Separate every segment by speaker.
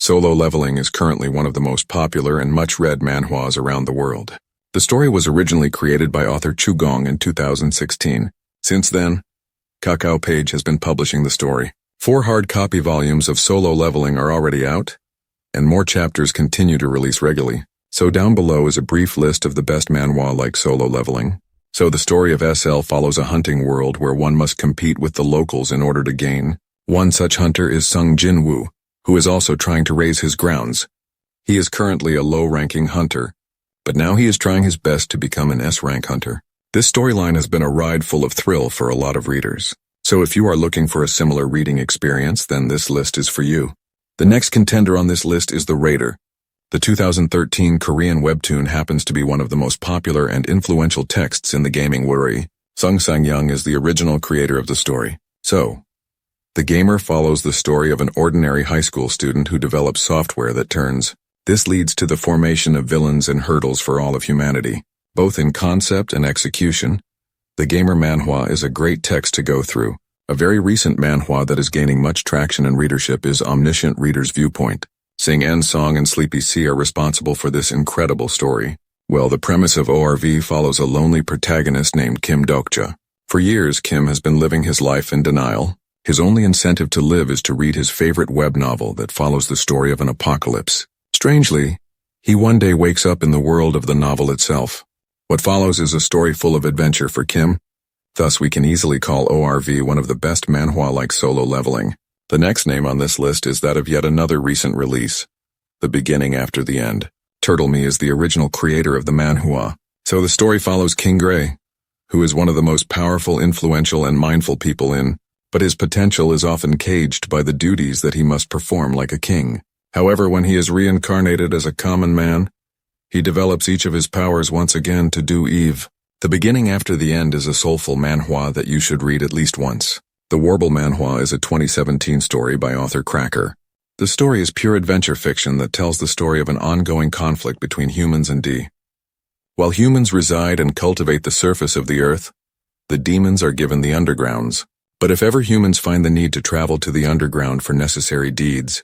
Speaker 1: Solo Leveling is currently one of the most popular and much-read manhwas around the world. The story was originally created by author Chugong in 2016. Since then, Kakaopage has been publishing the story. 4 hard copy volumes of Solo Leveling are already out, and more chapters continue to release regularly. So down below is a brief list of the best manhwa like Solo Leveling. So the story of SL follows a hunting world where one must compete with the locals in order to gain. One such hunter is Sung Jin-Woo, who is also trying to raise his grounds. He is currently a low-ranking hunter, but now he is trying his best to become an S-rank hunter. This storyline has been a ride full of thrill for a lot of readers. So if you are looking for a similar reading experience, then this list is for you. The next contender on this list is The Raider. The 2013 Korean Webtoon happens to be one of the most popular and influential texts in the gaming world. Sung Sang-young is the original creator of the story. So, the gamer follows the story of an ordinary high school student who develops software that turns. This leads to the formation of villains and hurdles for all of humanity. Both in concept and execution, the gamer manhwa is a great text to go through. A very recent manhwa that is gaining much traction and readership is Omniscient Reader's Viewpoint. Sing En Song and Sleepy C are responsible for this incredible story. Well, the premise of ORV follows a lonely protagonist named Kim Dokja. For years, Kim has been living his life in denial. His only incentive to live is to read his favorite web novel that follows the story of an apocalypse. Strangely, he one day wakes up in the world of the novel itself. What follows is a story full of adventure for Kim. Thus, we can easily call ORV one of the best manhwa like Solo Leveling. The next name on this list is that of yet another recent release, The Beginning After the End. Turtle Me is the original creator of the manhwa. So the story follows King Gray, who is one of the most powerful, influential, and mindful people but his potential is often caged by the duties that he must perform like a king. However, when he is reincarnated as a common man, he develops each of his powers once again to do Eve. The Beginning After the End is a soulful manhwa that you should read at least once. The Warble manhwa is a 2017 story by author Cracker. The story is pure adventure fiction that tells the story of an ongoing conflict between humans and D. While humans reside and cultivate the surface of the earth, the demons are given the undergrounds. But if ever humans find the need to travel to the underground for necessary deeds,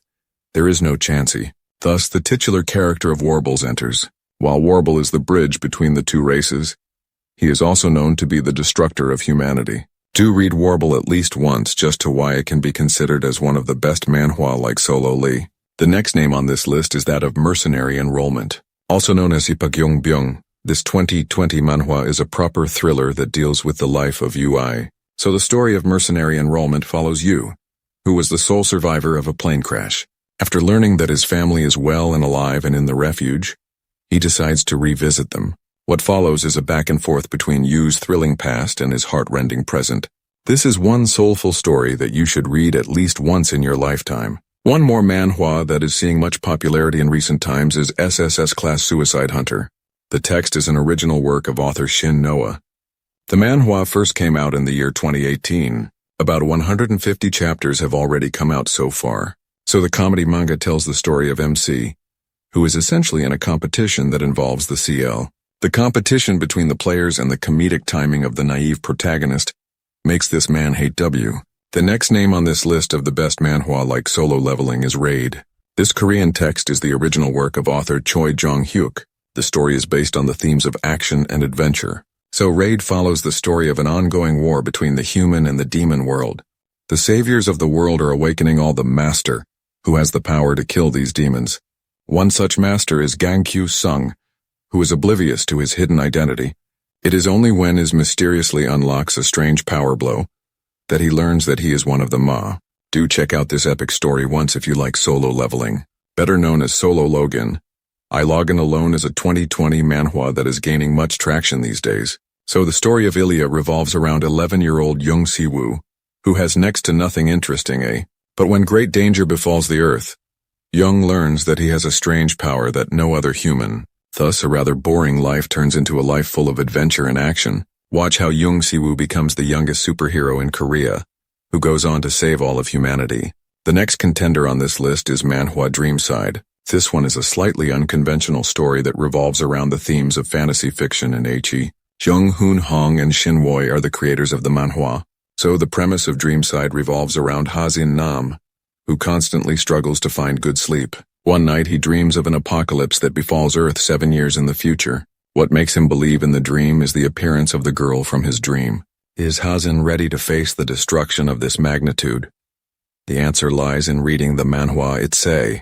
Speaker 1: there is no chancey. Thus, the titular character of Warbles enters. While Warble is the bridge between the two races, he is also known to be the destructor of humanity. Do read Warble at least once just to why it can be considered as one of the best manhwa like Solo Lee. The next name on this list is that of Mercenary Enrollment. Also known as Ipagyeongbyung, this 2020 manhwa is a proper thriller that deals with the life of UI. So the story of Mercenary Enrollment follows Yu, who was the sole survivor of a plane crash. After learning that his family is well and alive and in the refuge, he decides to revisit them. What follows is a back and forth between Yu's thrilling past and his heart-rending present. This is one soulful story that you should read at least once in your lifetime. One more manhwa that is seeing much popularity in recent times is SSS Class Suicide Hunter. The text is an original work of author Shin Noah. The manhwa first came out in the year 2018. About 150 chapters have already come out so far. So the comedy manga tells the story of MC, who is essentially in a competition that involves the CL. The competition between the players and the comedic timing of the naive protagonist makes this man hate W. The next name on this list of the best manhwa like Solo Leveling is Raid. This Korean text is the original work of author Choi Jong-hyuk. The story is based on the themes of action and adventure. So Raid follows the story of an ongoing war between the human and the demon world. The saviors of the world are awakening all the master, who has the power to kill these demons. One such master is Gangkyu Sung, who is oblivious to his hidden identity. It is only when he mysteriously unlocks a strange power blow that he learns that he is one of the Ma. Do check out this epic story once if you like Solo Leveling. Better known as Solo Login. I Login Alone is a 2020 manhwa that is gaining much traction these days. So the story of Ilya revolves around 11-year-old Young Si-woo, who has next to nothing interesting, But when great danger befalls the earth, Young learns that he has a strange power that no other human. Thus, a rather boring life turns into a life full of adventure and action. Watch how Young Si-woo becomes the youngest superhero in Korea, who goes on to save all of humanity. The next contender on this list is Manhwa Dreamside. This one is a slightly unconventional story that revolves around the themes of fantasy fiction and HE. Jung Hoon Hong and Shin Woi are the creators of the manhwa. So the premise of Dreamside revolves around Ha Jin Nam, who constantly struggles to find good sleep. One night he dreams of an apocalypse that befalls Earth 7 years in the future. What makes him believe in the dream is the appearance of the girl from his dream. Is Hazin ready to face the destruction of this magnitude? The answer lies in reading the manhwa itself.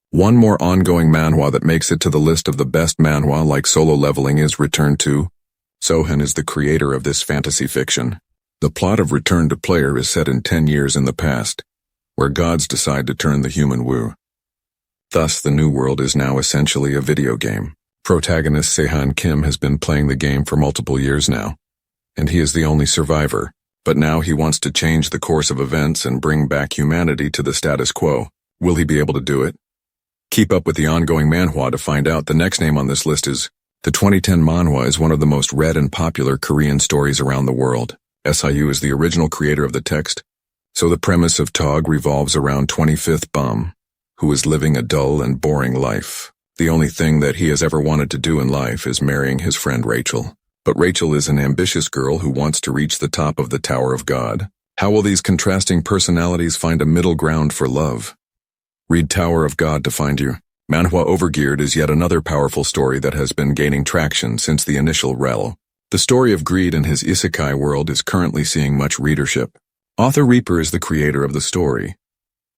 Speaker 1: One more ongoing manhwa that makes it to the list of the best manhwa like Solo Leveling is Return to. Sohan is the creator of this fantasy fiction. The plot of Return to Player is set in 10 years in the past, where gods decide to turn the human woo. Thus, the new world is now essentially a video game. Protagonist Sehan Kim has been playing the game for multiple years now, and he is the only survivor. But now he wants to change the course of events and bring back humanity to the status quo. Will he be able to do it? Keep up with the ongoing manhwa to find out. The next name on this list is the 2010 manhwa is one of the most read and popular Korean stories around the world. SIU is the original creator of the text, so the premise of Tog revolves around 25th Bum, who is living a dull and boring life. The only thing that he has ever wanted to do in life is marrying his friend Rachel. But Rachel is an ambitious girl who wants to reach the top of the Tower of God. How will these contrasting personalities find a middle ground for love? Read Tower of God to find you. Manhwa Overgeared is yet another powerful story that has been gaining traction since the initial rel. The story of Greed in his isekai world is currently seeing much readership. Author Reaper is the creator of the story.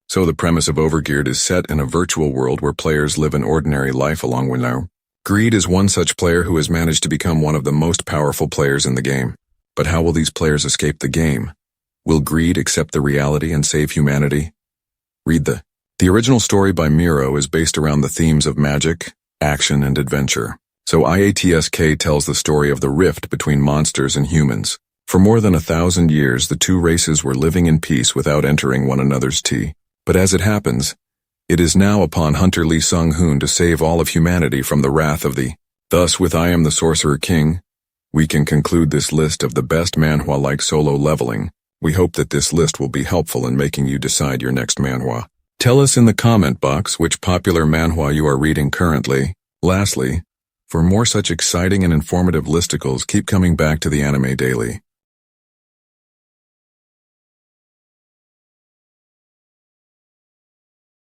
Speaker 1: So the premise of Overgeared is set in a virtual world where players live an ordinary life along with now. Greed is one such player who has managed to become one of the most powerful players in the game. But how will these players escape the game? Will Greed accept the reality and save humanity? Read The original story by Miro is based around the themes of magic, action, and adventure. So IATSK tells the story of the rift between monsters and humans. For more than 1,000 years, the two races were living in peace without entering one another's tea. But as it happens, it is now upon Hunter Lee Sung-hoon to save all of humanity from the wrath of the. Thus, with I Am the Sorcerer King, we can conclude this list of the best manhwa like Solo Leveling. We hope that this list will be helpful in making you decide your next manhwa. Tell us in the comment box which popular manhwa you are reading currently. Lastly, for more such exciting and informative listicles, keep coming back to the Anime Daily.